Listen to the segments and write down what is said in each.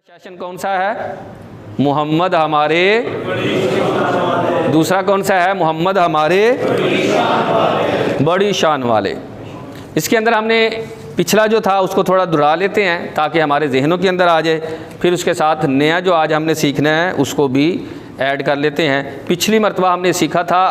Session कौन सा है? मोहम्मद हमारे, दूसरा कौन सा है? मोहम्मद हमारे बड़ी शान वाले। इसके अंदर हमने पिछला जो था उसको थोड़ा दोहरा लेते हैं ताकि हमारे जहनों के अंदर आ जाए, फिर उसके साथ नया जो आज हमने सीखना है उसको भी ऐड कर लेते हैं। पिछली मरतबा हमने सीखा था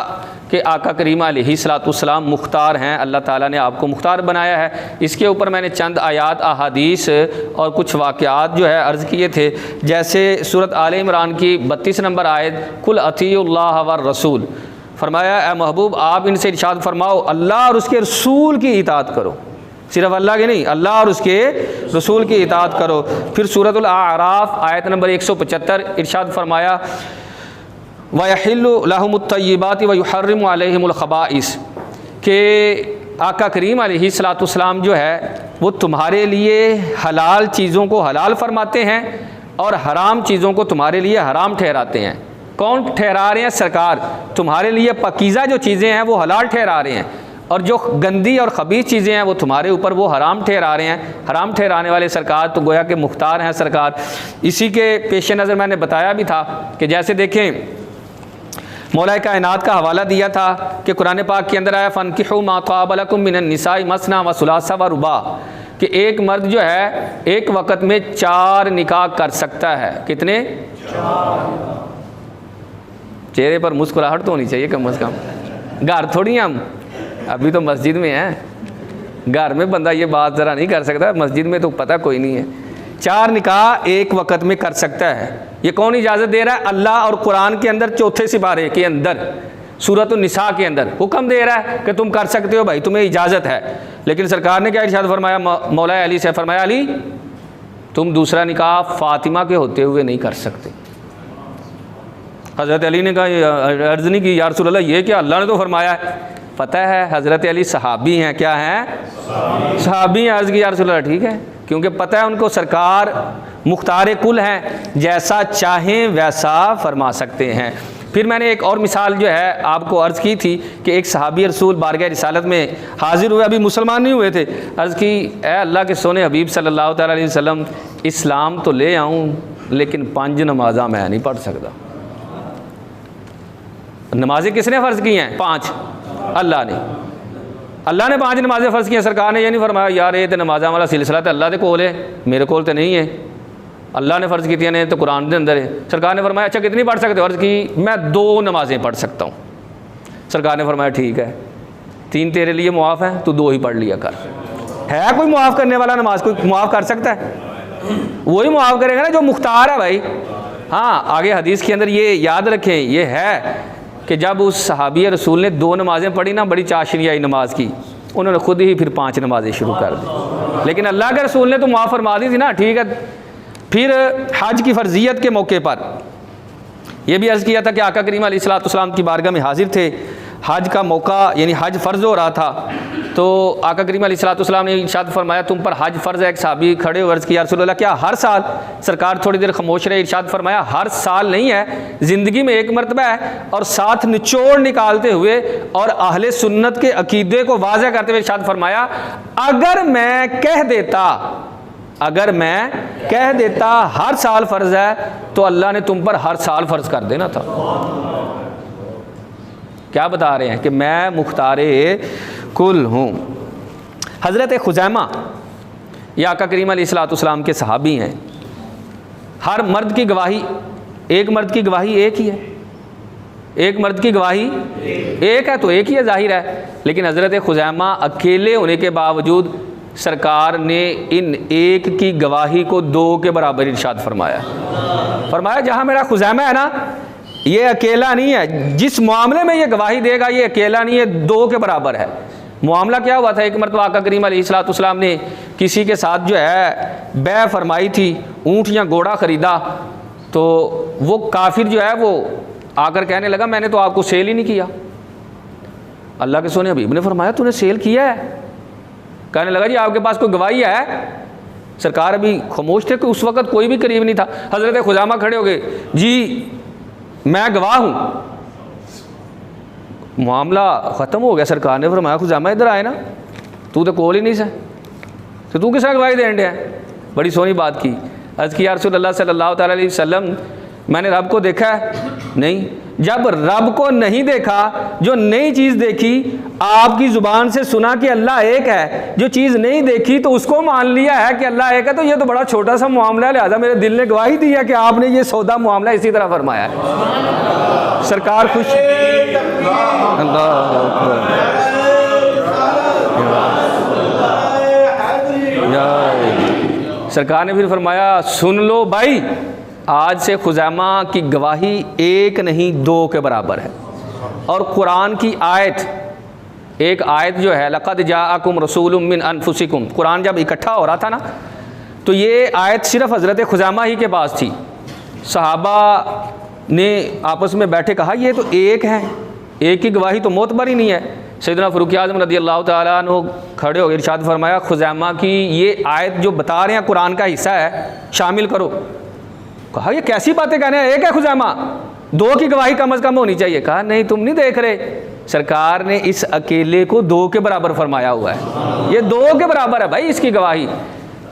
कि आका करीम अलैहिस्सलाम मुख्तार हैं, अल्लाह ताला ने आपको मुख्तार बनाया है। इसके ऊपर मैंने चंद आयात, अहादीस और कुछ वाक़यात जो है अर्ज़ किए थे, जैसे सूरत आले इमरान की 32 नंबर आयत, कुल अतीउल्लाह व रसूल, फरमाया ए महबूब आप इनसे इरशाद फरमाओ अल्लाह और उसके रसूल की इताअत करो, सिर्फ अल्लाह की नहीं, अल्लाह और उसके रसूल की इताअत करो। फिर सूरतुल आराफ आयत नंबर 175 इरशाद फरमाया वयहिल्लु लहुमुत तय्यिबाति व युहर्रिमु अलैहिमुल खबाइस, के आका करीम अलैहिस्सलाम जो है वो तुम्हारे लिए हलाल चीज़ों को हलाल फरमाते हैं और हराम चीज़ों को तुम्हारे लिए हराम ठहराते हैं। कौन ठहरा रहे हैं? सरकार। तुम्हारे लिए पकीज़ा जो चीज़ें हैं वो हलाल ठहरा रहे हैं और जो गंदी और ख़बीस चीज़ें हैं वो तुम्हारे ऊपर वो हराम ठहरा रहे हैं। हराम ठहराने वाले सरकार तो गोया के मुख्तार हैं सरकार। इसी के पेश नज़र मैंने बताया भी था कि जैसे देखें मौलाए कायनात का हवाला दिया था कि कुरान पाक के अंदर आया फ़नकिहू मा ताब लकुम मिनन निसाई मसना व सुलासा व रुबा, कि एक मर्द जो है एक वक़्त में 4 निकाह कर सकता है। कितने? 4। चेहरे पर मुस्कुराहट तो होनी चाहिए कम से कम। घर थोड़ी हम अभी तो मस्जिद में हैं, घर में बंदा ये बात ज़रा नहीं कर सकता, मस्जिद में तो पता कोई नहीं है। 4 निकाह एक वक़्त में कर सकता है। ये कौन इजाज़त दे रहा है? अल्लाह। और कुरान के अंदर 4 सिपारे के अंदर सूरत निसा के अंदर हुक्म दे रहा है कि तुम कर सकते हो भाई, तुम्हें इजाज़त है। लेकिन सरकार ने क्या इरशाद फरमाया? मौला अली से फरमाया अली तुम दूसरा निकाह फ़ातिमा के होते हुए नहीं कर सकते। हज़रत अली ने कहा अर्ज़ नहीं की या रसूल अल्लाह, ये क्या, अल्लाह ने तो फरमाया है। पता है हज़रत अली सहाबी हैं। क्या हैं? सहाबी हैं। अर्ज़ की या रसूल अल्लाह, ठीक है, क्योंकि पता है उनको सरकार मुख्तार कुल हैं, जैसा चाहें वैसा फरमा सकते हैं। फिर मैंने एक और मिसाल जो है आपको अर्ज़ की थी कि एक सहाबी रसूल बारगाह रिसालत में हाजिर हुए, अभी मुसलमान नहीं हुए थे। अर्ज़ की ए अल्लाह के सोने हबीब सल्लल्लाहु अलैहि वसल्लम, इस्लाम तो ले आऊँ लेकिन 5 नमाज़ा मैं नहीं पढ़ सकता। नमाजें किसने फ़र्ज़ की हैं? 5। अल्लाह ने 5 नमाजें फ़र्ज़ की हैं। सरकार ने यह नहीं फरमाया यार ये तो नमाज़ा वाला सिलसिला तो अल्लाह के कोल है, मेरे कोल तो नहीं है, अल्लाह ने फ़र्ज़ की ने तो कुरान के अंदर है। सरकार ने फरमाया अच्छा कितनी पढ़ सकते हो? अर्ज़ की मैं 2 नमाज़ें पढ़ सकता हूँ। सरकार ने फरमाया ठीक है, 3 तेरे लिए मुआफ़ है, तू 2 ही पढ़ लिया कर। है कोई मुआफ़ करने वाला? नमाज कोई मुआफ़ कर सकता है? वही मुआफ़ करेगा ना जो मुख्तार है भाई। हाँ, आगे हदीस के अंदर ये याद रखें, ये है कि जब उस सहाबी रसूल ने 2 नमाज़ें पढ़ी ना, बड़ी चाशनी आई नमाज की, उन्होंने खुद ही फिर 5 नमाज़ें शुरू कर दी। लेकिन अल्लाह के रसूल ने तो मुआफ़ फरमा दी थी ना, ठीक है। फिर हज की फ़र्ज़ियत के मौके पर यह भी अर्ज़ किया था कि आका करीम अलैहिस्सलाम की बारगाह में हाजिर थे। हज का मौका यानी हज फ़र्ज़ हो रहा था, तो आका करीम अलैहिस्सलाम ने इरशाद फरमाया तुम पर हज फ़र्ज़ है। एक सहाबी खड़े हो अर्ज़ किया रसूल अल्लाह क्या हर साल? सरकार थोड़ी देर खामोश रहे, इरशाद फरमाया हर साल नहीं है, ज़िंदगी में एक मरतबा है। और साथ निचोड़ निकालते हुए और अहले सुन्नत के अकीदे को वाज़ह करते हुए इरशाद फरमाया अगर मैं कह देता हर साल फ़र्ज़ है तो अल्लाह ने तुम पर हर साल फ़र्ज़ कर देना था। क्या बता रहे हैं कि मैं मुख्तारे कुल हूँ। हज़रत खुज़ैमा या आका करीम अलैहिस्सलाम के सहाबी हैं। हर मर्द की गवाही, एक मर्द की गवाही एक ही है, एक मर्द की गवाही एक है तो एक ही है, जाहिर है। लेकिन हज़रत खुज़ैमा अकेले होने के बावजूद सरकार ने इन एक की गवाही को 2 के बराबर इरशाद फरमाया जहाँ मेरा खुज़ैमा है ना, ये अकेला नहीं है, जिस मामले में ये गवाही देगा ये अकेला नहीं है, 2 के बराबर है। मामला क्या हुआ था? एक मरतबा आका करीम अलैहिस्सलाम ने किसी के साथ जो है बै फरमाई थी, ऊँट या घोड़ा ख़रीदा, तो वो काफिर जो है वो आकर कहने लगा मैंने तो आपको सेल ही नहीं किया। अल्लाह के सोने हबीब ने फरमाया तूने सेल किया है? कहने लगा जी आपके पास कोई गवाही है? सरकार अभी खामोश थे कि उस वक़्त कोई भी करीब नहीं था। हज़रत खुज़ामा खड़े हो गए, जी मैं गवाह हूँ। मामला ख़त्म हो गया। सरकार ने फरमाया खुज़ामा इधर आए ना, तू तो कोल ही नहीं से, तो तू किस गवाही देने है? बड़ी सोहनी बात की। अर्ज़ किया रसूलुल्लाह सल्लल्लाहु अलैहि वसल्लम मैंने रब को देखा है? नहीं। जब रब को नहीं देखा, जो नई चीज़ देखी, आपकी ज़ुबान से सुना कि अल्लाह एक है, जो चीज़ नहीं देखी तो उसको मान लिया है कि अल्लाह एक है, तो ये तो बड़ा छोटा सा मामला है, लिहाजा मेरे दिल ने गवाही दी है कि आपने ये सौदा मामला इसी तरह फरमाया है। सरकार खुश। सरकार ने फिर फरमाया सुन लो भाई, आज से खुज़ैमा की गवाही एक नहीं दो के बराबर है। और कुरान की आयत, एक आयत जो है लक़द जाअकुम रसूलुम मिन अनफुसिकुम, कुरान जब इकट्ठा हो रहा था ना, तो ये आयत सिर्फ हज़रत खुज़ैमा ही के पास थी। सहाबा ने आपस में बैठे कहा ये तो एक है, एक की गवाही तो मोतबर ही नहीं है। सैयदना फ़ारूक आज़म रज़ियल्लाहु ताला अन्हु खड़े हो गए, इरशाद फरमाया खुज़ैमा की ये आयत जो बता रहे हैं कुरान का हिस्सा है, शामिल करो। कहा ये कैसी बातें कह रहे हैं, एक है खुज़ैमा, दो की गवाही कम अज़ कम होनी चाहिए। कहा नहीं, तुम नहीं देख रहे, सरकार ने इस अकेले को दो के बराबर फरमाया हुआ है, ये दो के बराबर है भाई इसकी गवाही।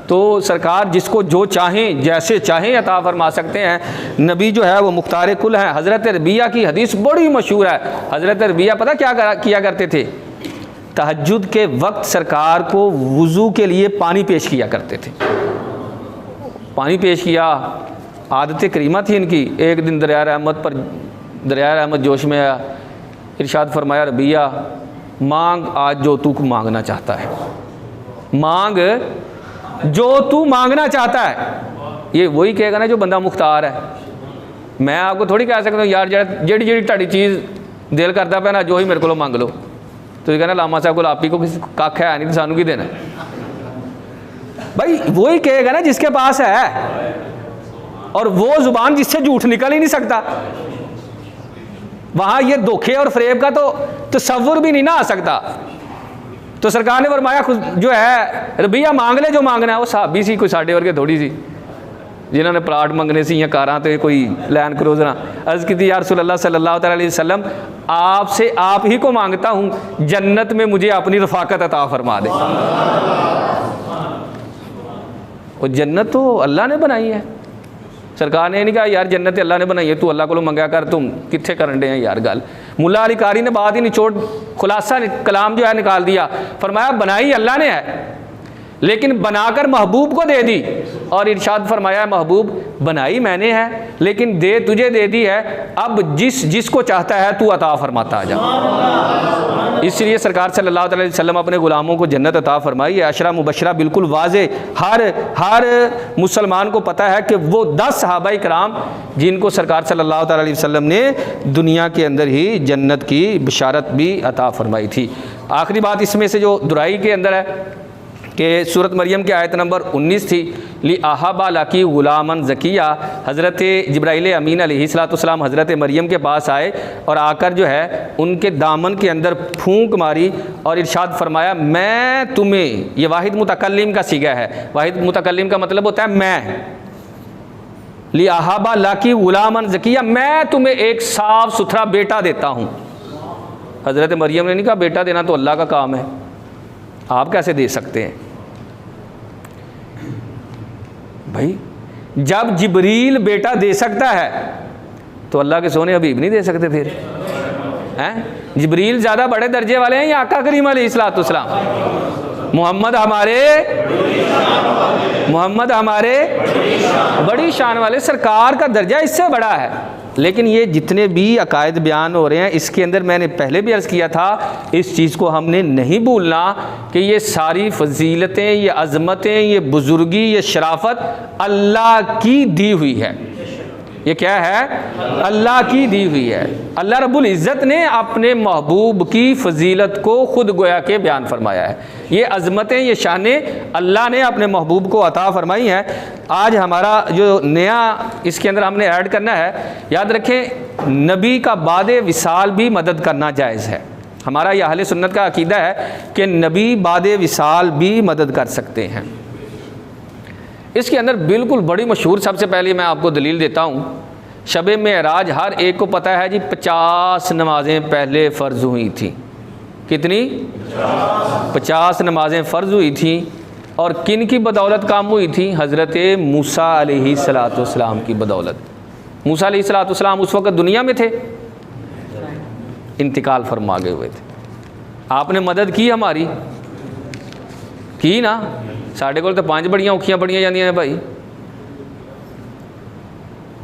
तो सरकार जिसको जो चाहें जैसे चाहें अता फरमा सकते हैं। नबी जो है वो मुख्तार कुल हैं। हज़रत रबिया की हदीस बड़ी मशहूर है। हज़रत रबिया पता क्या किया करते थे? तहज्जुद के वक्त सरकार को वुज़ू के लिए पानी पेश किया करते थे। पानी पेश किया, आदत करीमा थी इनकी। एक दिन दरिया रहमत जोश में आया, इरशाद फरमाया रबिया मांग आज जो तू मांगना चाहता है, मांग जो तू मांगना चाहता है। ये वही कहेगा ना जो बंदा मुख्तार है। मैं आपको थोड़ी कह सकता हूँ यार जेड़ी जेड़ी ताड़ी चीज़ दिल करता पे ना जो ही मेरे को मांग लो। तो ये कहना लामा साहब को आप ही को किसी कख है नहीं तो सानू की देना। भाई वही कहेगा ना जिसके पास है, और वो ज़ुबान जिससे झूठ निकल ही नहीं सकता। वहाँ ये धोखे और फरेब का तो तसव्वुर भी नहीं ना आ सकता। तो सरकार ने फरमाया जो है रबिया मांग ले जो मांगना है। वो साहबी सी, कोई साढ़े वर्गे थोड़ी सी, जिन्होंने प्लाट मंगने सी या कारां तो कोई लैंड क्रूज़र। अर्ज़ की थी या रसूलल्लाह सल्लल्लाहु अलैहि वसल्लम आपसे आप ही को मांगता हूँ जन्नत में मुझे अपनी रफ़ाकत अता फरमा दे। और जन्नत तो अल्लाह ने बनाई है। सरकार ने नहीं कहा यार जन्नत अल्लाह ने बनाई है, तू अल्लाह को मंगा कर, तुम कितने करन डे हैं यार गल। मुल्ला अली कारी ने बात ही निचोड़ खुलासा कलाम जो है निकाल दिया। फरमाया बनाई अल्लाह ने है, लेकिन बनाकर महबूब को दे दी। और इरशाद फरमाया महबूब बनाई मैंने है, लेकिन दे तुझे दे दी है, अब जिसको चाहता है तू अता फरमाता जा। इसलिए सरकार सल्लल्लाहु अलैहि वसल्लम अपने गुलामों को जन्नत अता फरमाई है। अशरा मुबशरा बिल्कुल वाज़े, हर मुसलमान को पता है कि वो 10 सहाबाए किराम जिनको सरकार सल्लल्लाहु अलैहि वसल्लम ने दुनिया के अंदर ही जन्नत की बशारत भी अता फरमाई थी। आखिरी बात इसमें से जो दुराई के अंदर है कि सूरत मरियम की आयत नंबर 19 थी, ली आहाबा लाकी गुलामन ज़किया। हज़रत जिब्राइल अमीन अलैहिस्सलाम हज़रत मरियम के पास आए और आकर जो है उनके दामन के अंदर फूंक मारी और इरशाद फरमाया मैं तुम्हें, ये वाहिद मुतकल्लिम का सीगा है, वाहिद मुतकल्लिम का मतलब होता है मैं, ली आहाबा लाकी गुलामन ज़किया, मैं तुम्हें एक साफ़ सुथरा बेटा देता हूँ। हज़रत मरियम ने नहीं कहा बेटा देना तो अल्लाह का काम है, आप कैसे दे सकते हैं। भाई जब जिब्रील बेटा दे सकता है तो अल्लाह के सोने हबीब नहीं दे सकते फिर हैं? जिब्रील ज़्यादा बड़े दर्जे वाले हैं या आका करीम अलैहिस्सलाम? मोहम्मद हमारे बड़ी शान वाले, सरकार का दर्जा इससे बड़ा है। लेकिन ये जितने भी अकायद बयान हो रहे हैं इसके अंदर मैंने पहले भी अर्ज़ किया था, इस चीज़ को हमने नहीं भूलना कि ये सारी फजीलतें, ये अज़मतें, ये बुज़ुर्गी, ये शराफत अल्लाह की दी हुई है। ये क्या है? अल्लाह की दी हुई है। अल्लाह रब्बुल इज़्ज़त ने अपने महबूब की फजीलत को खुद गोया के बयान फरमाया है। ये अज़मतें, ये शानें अल्लाह ने अपने महबूब को अता फरमाई हैं। आज हमारा जो नया इसके अंदर हमने ऐड करना है, याद रखें नबी का बादे विसाल भी मदद करना जायज़ है। हमारा यह अहले सुन्नत का अकीदा है कि नबी बादे विसाल भी मदद कर सकते हैं। इसके अंदर बिल्कुल बड़ी मशहूर, सबसे पहले मैं आपको दलील देता हूँ। शब मेराज हर एक को पता है जी 50 नमाज़ें पहले फ़र्ज़ हुई थी। कितनी? 50 नमाज़ें फ़र्ज़ हुई थी। और किन की बदौलत काम हुई थी? हज़रत मूसा अलैहिस्सलाम की बदौलत। मूसा अलैहिस्सलाम उस वक़्त दुनिया में थे, इंतकाल फरमा गए हुए थे। आपने मदद की हमारी, की ना। साढ़े कोल तो 5 बड़ियाँ औखियाँ बड़ियाँ जांदियां ने भाई,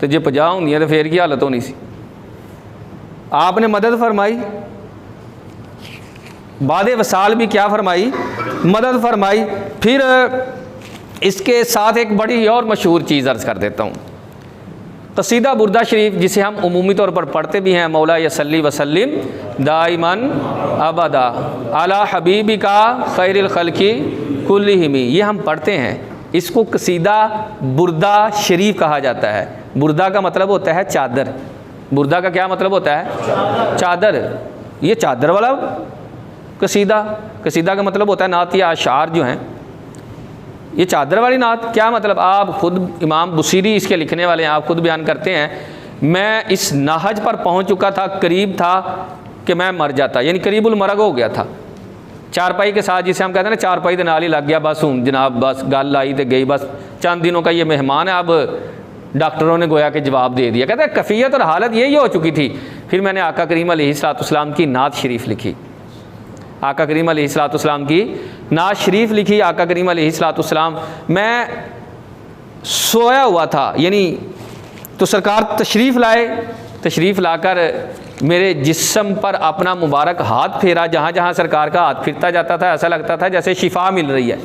तो जे 50 होंदियां तो फिर की हालत होनी सी। आपने मदद फरमाई, बादे वसाल भी क्या फरमाई? मदद फरमाई। फिर इसके साथ एक बड़ी और मशहूर चीज़ अर्ज़ कर देता हूँ। कसीदा बुर्दा शरीफ, जिसे हम उमूमी तौर पर पढ़ते भी हैं, मौला यसल्ली वसल्लिम दाइमन अबदा अला हबीबी का खैरिल खल्की कुल्लिहिम, ये हम पढ़ते हैं। इसको कसीदा बुर्दा शरीफ कहा जाता है। बुर्दा का मतलब होता है चादर। बुर्दा का क्या मतलब होता है? चादर। ये चादर वाला कसीदा, कसीदा का मतलब होता है नात या अशार जो हैं, ये चादर वाली नात। क्या मतलब? आप ख़ुद इमाम बुसीरी इसके लिखने वाले हैं, आप ख़ुद बयान करते हैं, मैं इस नाहज पर पहुंच चुका था, करीब था कि मैं मर जाता, यानी करीबुल मरग हो गया था। चारपाई के साथ, जिसे हम कहते हैं ना, चारपाई के नाल ही लग गया, बस हूँ जनाब, बस गल आई तो गई, बस चंद दिनों का ये मेहमान है। अब डॉक्टरों ने गोया के जवाब दे दिया। कहते हैं कफ़ियत और हालत यही हो चुकी थी। फिर मैंने आका करीम अलैहिस्सलाम की नात शरीफ लिखी, आका करीम अलैहिस्सलाम की नात शरीफ लिखी। आका करीम अलैहिस्सलाम, मैं सोया हुआ था, यानी तो सरकार तशरीफ़ लाए, तशरीफ़ लाकर मेरे जिस्म पर अपना मुबारक हाथ फेरा। जहाँ जहाँ सरकार का हाथ फिरता जाता था ऐसा लगता था जैसे शिफा मिल रही है,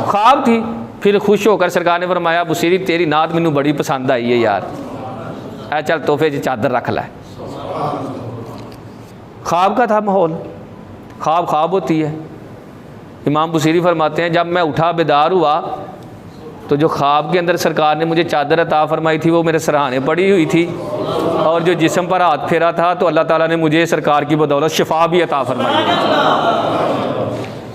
ख्वाब थी। फिर खुश होकर सरकार ने फरमाया, बुसीरी तेरी नात मैनू बड़ी पसंद आई है यार, ऐ चल तोहफे च चादर रख लै। ख्वाब का था माहौल, ख्वाब ख्वाब होती है। इमाम बुसीरी फरमाते हैं, जब मैं उठा बेदार हुआ तो जो ख्वाब के अंदर सरकार ने मुझे चादर अता फरमाई थी वो मेरे सराहने पड़ी हुई थी, और जो जिस्म पर हाथ फेरा था तो अल्लाह ताला ने मुझे सरकार की बदौलत शिफा भी अता फरमाई।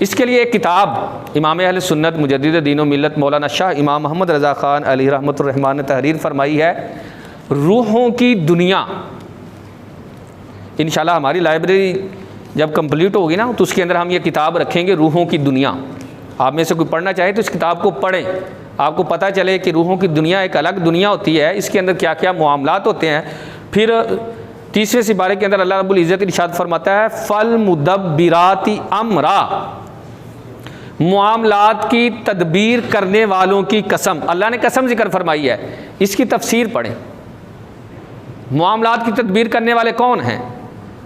इसके लिए एक किताब इमाम अहले सुन्नत मुजद्दिद दीन व मिल्लत मौलाना शाह इमाम मोहम्मद रज़ा ख़ान अलैहि रहमतुर रहमान ने तहरीर फरमाई है, रूहों की दुनिया। इंशाल्लाह हमारी लाइब्रेरी जब कंप्लीट होगी ना तो उसके अंदर हम ये किताब रखेंगे, रूहों की दुनिया। आप में से कोई पढ़ना चाहे तो इस किताब को पढ़ें, आपको पता चले कि रूहों की दुनिया एक अलग दुनिया होती है, इसके अंदर क्या क्या मामलात होते हैं। फिर तीसरे सिपारे के अंदर अल्लाह रब्बुल इज़्ज़त इरशाद फरमाता है, फल मुदब्बिराती अमरा, मामलात की तदबीर करने वालों की कसम। अल्लाह ने कसम जिक्र फरमाई है, इसकी तफसीर पढ़ें। मामलात की तदबीर करने वाले कौन हैं?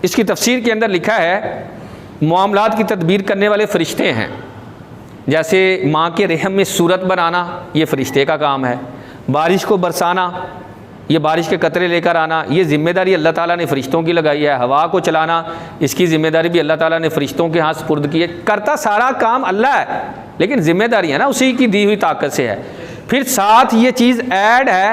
इसकी तफसीर के अंदर लिखा है, मामलात की तदबीर करने वाले फ़रिश्ते हैं। जैसे माँ के रहम में सूरत बनाना, ये फ़रिश्ते का काम है। बारिश को बरसाना, ये बारिश के कतरे लेकर आना, ये ज़िम्मेदारी अल्लाह ताला ने फ़रिश्तों की लगाई है। हवा को चलाना, इसकी ज़िम्मेदारी भी अल्लाह ताला ने फ़रिश्तों के हाथ सुपुर्द की है। करता सारा काम अल्लाह है, लेकिन ज़िम्मेदारी है ना उसी की दी हुई ताकत से है। फिर साथ ये चीज़ ऐड है,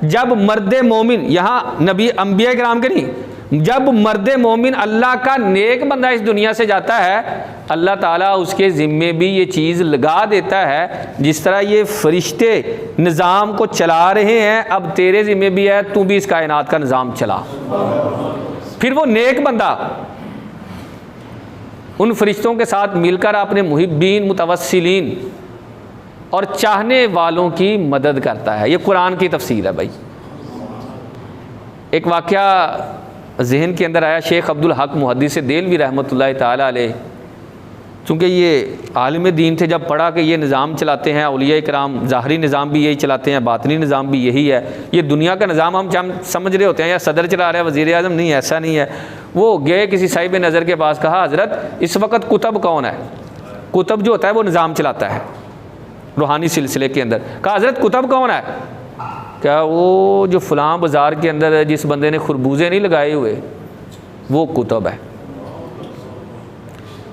जब मर्द मोमिन, यहाँ नबी अम्बिया किराम के नहीं, जब मर्द मोमिन अल्लाह का नेक बंदा इस दुनिया से जाता है, अल्लाह ताला उसके ज़िम्मे भी ये चीज़ लगा देता है। जिस तरह ये फरिश्ते निज़ाम को चला रहे हैं, अब तेरे ज़िम्मे भी है, तू भी इस कायनात का निज़ाम चला। फिर वो नेक बंदा उन फरिश्तों के साथ मिलकर अपने मुहिब्बीन, मुतवस्सिलीन और चाहने वालों की मदद करता है। ये कुरान की तफसीर है भाई। एक वाक़या ज़हन के अंदर आया, शेख अब्दुल हक मुहद्दिस देलवी रहमतुल्लाहि ताला अलैह, चूँकि ये आलिम दीन थे, जब पढ़ा कि ये निज़ाम चलाते हैं औलिया इकराम, ज़ाहरी निज़ाम भी यही चलाते हैं, बातनी निज़ाम भी यही है, ये दुनिया का निज़ाम हम समझ रहे होते हैं या सदर चला रहा है, वज़ीर आज़म नहीं, ऐसा नहीं है। वो गए किसी साहिब नज़र के पास, कहा हज़रत इस वक्त कुतब कौन है? कुतब जो होता है वो निज़ाम चलाता है रूहानी सिलसिले के अंदर। कहा हज़रत कुतब कौन है? क्या वो जो फ़लाँ बाज़ार के अंदर जिस बंदे ने खरबूजे नहीं लगाए हुए वो कुतब है।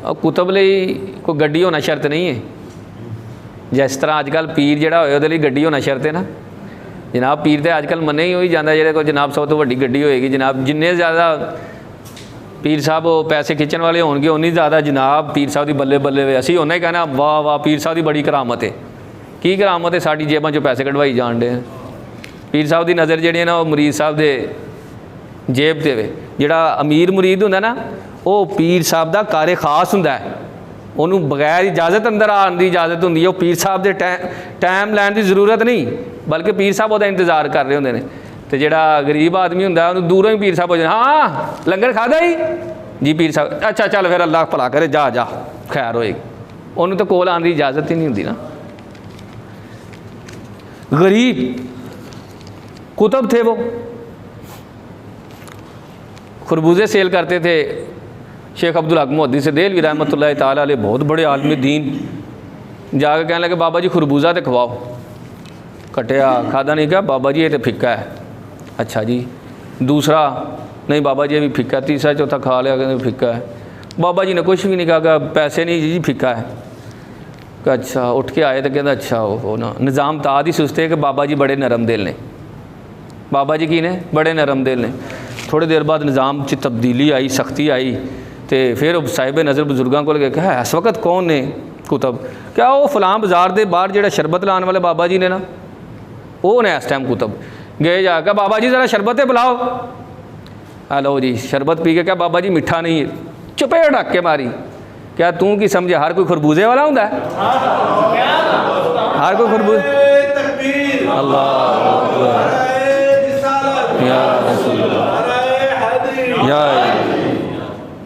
और कुतब लिए कोई गड्डी होना शर्त नहीं है, जिस तरह अजकल पीर जिहड़ा होए उहदे लई गड्डी होना शर्त है ना जनाब। पीर तो अजकल मन्ने ही हो ही जाता जिहदे कोल जनाब सब तो वड्डी गड्डी होएगी जनाब। जिन्ने ज़्यादा पीर साहब वो पैसे खिंचण वाले होणगे उन्नी ज़्यादा जनाब पीर साहब की बल्ले बल्ले वे। असीं उन्ना ही कहना वाह वाह पीर साहब की बड़ी करामत है। की करामत है? साडी जेबां चों पैसे कढवाई जाण डे। पीर साहब की नज़र जी ना मुरीद साहब के जेब ते वे। जिहड़ा अमीर मुरीद हुंदा ना वो पीर साहब का कार खास हुंदा है। ਉਹਨੂੰ ਬਗੈਰ ਇਜਾਜ਼ਤ ਅੰਦਰ ਆਉਣ ਦੀ ਇਜਾਜ਼ਤ ਹੁੰਦੀ ਹੈ। ਉਹ ਪੀਰ ਸਾਹਿਬ ਦੇ ਟਾਈਮ ਲੈਣ ਦੀ ਜ਼ਰੂਰਤ ਨਹੀਂ, ਬਲਕਿ ਪੀਰ ਸਾਹਿਬ ਉਹਦਾ ਇੰਤਜ਼ਾਰ ਕਰ ਰਹੇ ਹੁੰਦੇ ਨੇ। ਤੇ ਜਿਹੜਾ ਗਰੀਬ ਆਦਮੀ ਹੁੰਦਾ ਉਹਨੂੰ ਦੂਰੋਂ ਹੀ ਪੀਰ ਸਾਹਿਬ ਹੋ ਜਾਂਦੇ, ਹਾਂ ਲੰਗਰ ਖਾਦਾ ਹੀ ਜੀ ਪੀਰ ਸਾਹਿਬ, ਅੱਛਾ ਚੱਲ ਫਿਰ ਅੱਲਾਹ ਭਲਾ ਕਰੇ, ਜਾ ਜਾ ਖੈਰ ਹੋਏਗੀ। ਉਹਨੂੰ ਤਾਂ ਕੋਲ ਆਉਣ ਦੀ ਇਜਾਜ਼ਤ ਹੀ नहीं ਹੁੰਦੀ ना। गरीब कुतुब थे वो, खरबूजे सेल करते थे। शेख अब्दुल हक मुहद्दिस देहलवी रहमतुल्लाह ताला अलैह बहुत बड़े आलम दीन, जाकर कहने लगे बाबा जी खरबूजा तो खवाओ। कटिया खादा नहीं, कहा बाबा जी ये तो फिक्का है। अच्छा जी। दूसरा नहीं बाबा जी ये भी फिक्का है। तीसरा चौथा खा लिया, कहते फिक्का है। बाबा जी ने कुछ भी नहीं कहा, पैसे नहीं जी फिक्का है। अच्छा उठ के आए तो कहता अच्छा वो ना निज़ाम ताद ही सुस्ते कि बाबा जी बड़े नरम दिल ने। बाबा जी की ने बड़े नरम दिल ने। थोड़ी देर बाद निज़ाम च तब्दीली आई, सख्ती आई, तो फिर साहिब नज़र बुजुर्गों को लगे कहा इस वक्त कौन ने कुतब, क्या वो फलां बाजार के बाहर जो शरबत लाने वाले बाबा जी ने ना, वो ने इस टाइम कुतब गए जाकर बाबा जी ज़रा शरबत पिलाओ। हेलो जी शरबत पी के क्या बाबा जी मिठा नहीं है, चुपेड़ रख के मारी। क्या तू की समझे हर कोई खरबूजे वाला होंगे? हर कोई खरबूज अल्लाह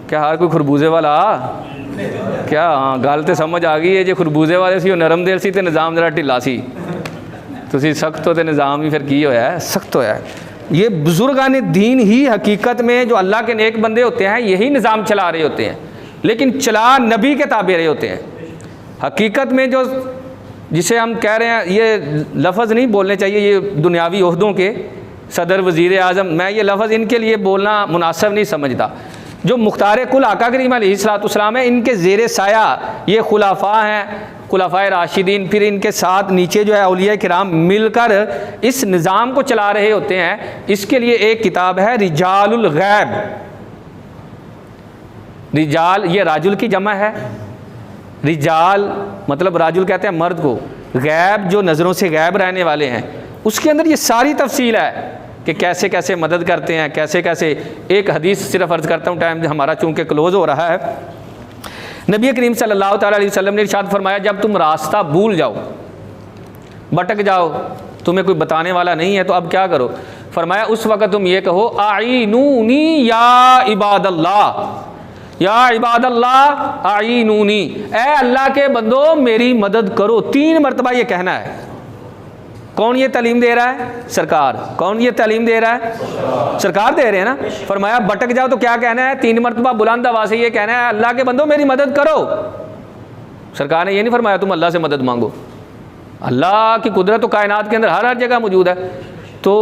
क्या हर कोई खरबूजे वाला क्या? हाँ गल तो समझ आ गई है, जो खरबूजे वाले सी नरम दिल सी, तो निज़ाम जरा ढिला सी। तुसी सख्त हो तो निज़ाम ही फिर की होया है, सख्त होया है। ये बुजुर्गान दीन ही हकीकत में जो अल्लाह के नेक बंदे होते हैं यही निज़ाम चला रहे होते हैं, लेकिन चला नबी के ताबे रहे होते हैं। हकीकत में जो जिसे हम कह रहे हैं, ये लफ्ज़ नहीं बोलने चाहिए, ये दुनियावी ओहदों के सदर वज़ीर आज़म, मैं ये लफ्ज़ इनके लिए बोलना मुनासिब नहीं समझता। जो मुख्तार कुल आका करीम अलैहिस्सलाम है, इनके ज़ेर साया ये खुलाफा हैं, खुलाफाए राशिदीन, फिर इनके साथ नीचे जो है औलिया किराम मिलकर इस निज़ाम को चला रहे होते हैं। इसके लिए एक किताब है रिजालुल गैब। रिजाल ये राजुल की जमा है, रिजाल मतलब राजुल कहते हैं मर्द को, गैब जो नज़रों से गैब रहने वाले हैं, उसके अंदर ये सारी तफसील है कि कैसे कैसे मदद करते हैं, कैसे कैसे। एक हदीस सिर्फ अर्ज़ करता हूँ, टाइम हमारा चूँकि क्लोज़ हो रहा है। नबी करीम सल्लल्लाहु अलैहि वसल्लम ने इरशाद फरमाया, जब तुम रास्ता भूल जाओ, भटक जाओ, तुम्हें कोई बताने वाला नहीं है, तो अब क्या करो? फरमाया उस वक़्त तुम ये कहो आईनूनी या इबादल्लाह, या इबादल्लाह आईनूनी, ए अल्लाह के बंदो मेरी मदद करो। 3 मरतबा ये कहना है। कौन ये तालीम दे रहा है? सरकार। कौन ये तालीम दे रहा है? सरकार दे रहे हैं ना। फरमाया भटक जाओ तो क्या कहना है? 3 मरतबा बुलंद आवाज़ से ये कहना है अल्लाह के बंदो मेरी मदद करो। सरकार ने ये नहीं फरमाया तुम अल्लाह से मदद मांगो। अल्लाह की कुदरत तो कायनात के अंदर हर जगह मौजूद है। तो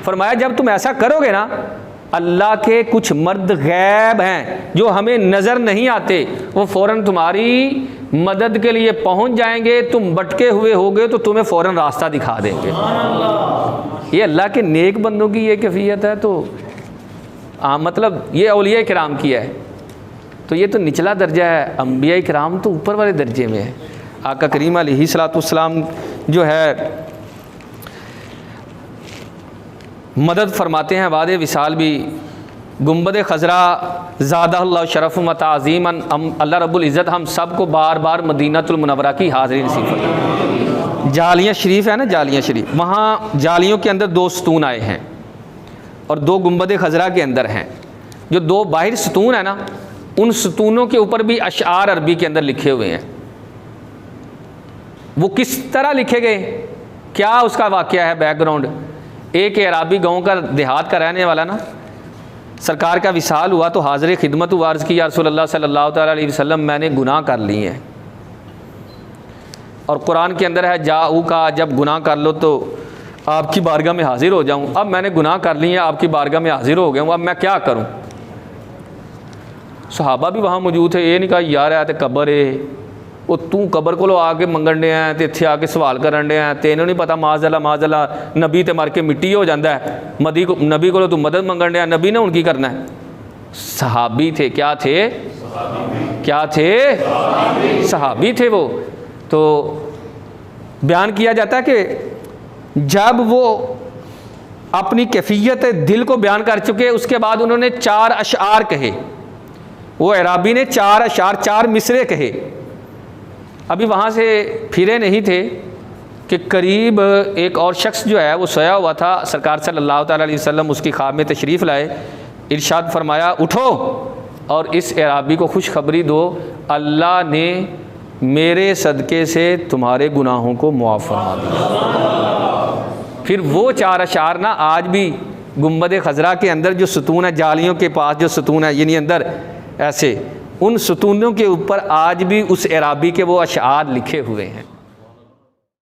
फरमाया जब तुम ऐसा करोगे ना, अल्लाह के कुछ मर्द गैब हैं जो हमें नज़र नहीं आते, वो फ़ौरन तुम्हारी मदद के लिए पहुंच जाएंगे। तुम भटके हुए होगे तो तुम्हें फ़ौरन रास्ता दिखा देंगे। ये अल्लाह के नेक बंदों की ये कैफियत है। तो मतलब ये औलिया किराम की है, तो ये तो निचला दर्जा है। अंबिया किराम तो ऊपर वाले दर्जे में है। आका करीम अलैहिस्सलाम जो है मदद फरमाते हैं। वादे विसाल भी गुंबद खजरा ज़ादहुल्लाह शरफ़ व ताज़ीमन, अल्लाह रब्बुल इज़्ज़त हम सब को बार बार मदीनतुल मुनव्वरा की हाज़िरी नसीब फरमाए। जालियाँ शरीफ है ना, जालियाँ शरीफ, वहाँ जालियों के अंदर 2 सतून आए हैं और 2 गुंबद खजरा के अंदर हैं। जो 2 बाहर सतून है ना, उन सतूनों के ऊपर भी अशआर अरबी के अंदर लिखे हुए हैं। वो किस तरह लिखे गए, क्या उसका वाक़या है, बैकग्राउंड। एक अराबी गाँव का देहात का रहने वाला ना, सरकार का विसाल हुआ तो हाज़िर खिदमत हुआ, अर्ज़ की या रसूलल्लाह सल्लल्लाहु अलैहि वसल्लम मैंने गुनाह कर लिए हैं। और कुरान के अंदर है जाऊ का, जब गुनाह कर लो तो आपकी बारगाह में हाज़िर हो जाऊँ। अब मैंने गुनाह कर लिए, आपकी बारगाह में हाज़िर हो गया हूँ, अब मैं क्या करूँ? सहाबा भी वहाँ मौजूद थे। ये नहीं कहा यार है तो कबर है, वो तू कबर को आके मंगन डे हैं तो इत्थे आके सवाल करन डे हैं, तेनों नहीं पता माज़अल्लाह नबी तो मर के मिट्टी हो जाता है, नबी को तू मदद मंगन डे, नबी ने हुण की करना है? सहाबी थे। क्या थे? क्या थे? सहाबी थे वो। तो बयान किया जाता है कि जब वो अपनी कैफियत दिल को बयान कर चुके, उसके बाद उन्होंने 4 अशआर कहे। वो एराबी ने 4 अशार 4 मिसरे कहे। अभी वहाँ से फिरे नहीं थे कि करीब एक और शख्स जो है वो सोया हुआ था, सरकार सल्लल्लाहु अलैहि वसल्लम उसकी ख्वाब में तशरीफ़ लाए, इरशाद फरमाया उठो और इस एराबी को खुशखबरी दो, अल्लाह ने मेरे सदक़े से तुम्हारे गुनाहों को मुआफ़ फरमा दिया। फिर वो 4 अशार ना आज भी गुंबद खज़रा के अंदर जो सतून है, जालियों के पास जो सतून है, यानी अंदर ऐसे उन सतूनों के ऊपर आज भी उस एराबी के वो अशार लिखे हुए हैं।